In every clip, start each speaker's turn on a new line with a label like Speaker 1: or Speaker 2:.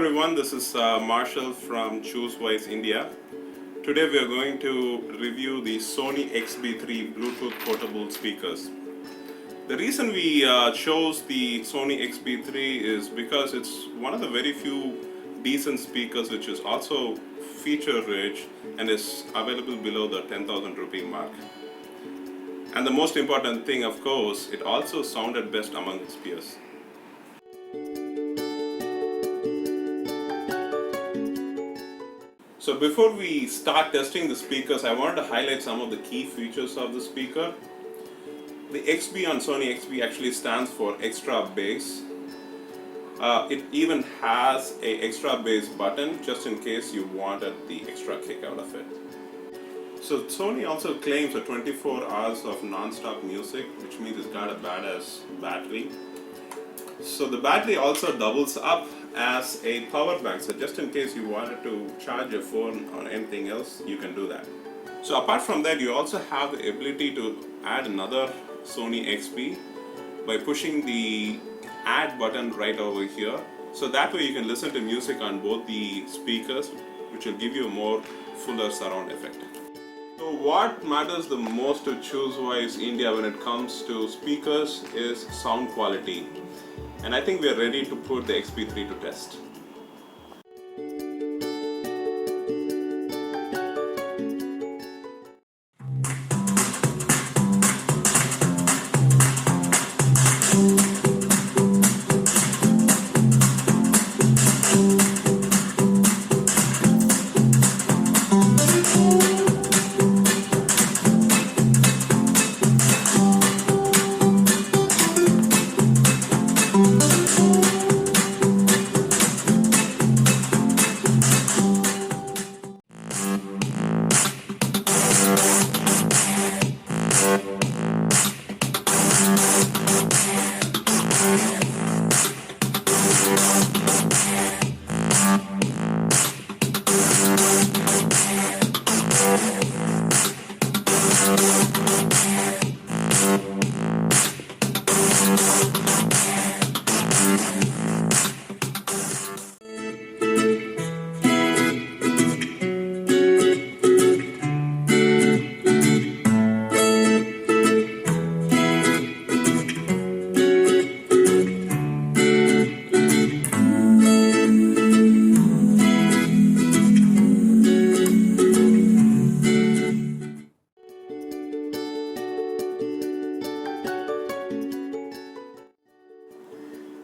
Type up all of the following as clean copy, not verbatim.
Speaker 1: everyone, this is Marshall from ChooseWise India. Today we are going to review the Sony Xb3 Bluetooth portable speakers. The reason we chose the Sony Xb3 is because it's one of the very few decent speakers which is also feature rich and is available below the 10,000 rupee mark. And the most important thing, of course, it also sounded best among its peers. So before we start testing the speakers, I wanted to highlight some of the key features of the speaker. The XB on Sony Xb actually stands for extra bass. It even has an extra bass button just in case you wanted the extra kick out of it. So Sony also claims 24 hours of non-stop music, which means it's got a badass battery. So the battery also doubles up as a power bank, so just in case you wanted to charge your phone or anything else, you can do that. So apart from that, you also have the ability to add another Sony Xb by pushing the add button right over here. So that way you can listen to music on both the speakers, which will give you a more fuller surround effect. So what matters the most to ChooseWise India when it comes to speakers is sound quality. And I think we are ready to put the Xb3 to test.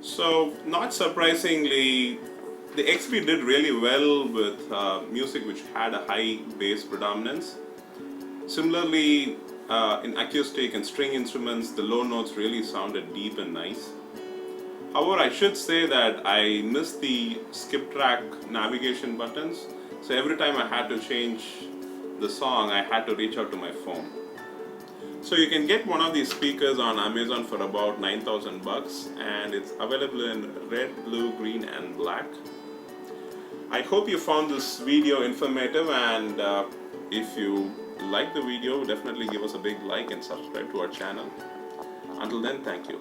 Speaker 1: So, not surprisingly, the Xb did really well with music which had a high bass predominance. Similarly, in acoustic and string instruments, the low notes really sounded deep and nice. However, I should say that I missed the skip track navigation buttons, so every time I had to change the song, I had to reach out to my phone. So you can get one of these speakers on Amazon for about 9,000 bucks, and it's available in red, blue, green and black. I hope you found this video informative, and if you like the video, definitely give us a big like and subscribe to our channel. Until then, thank you.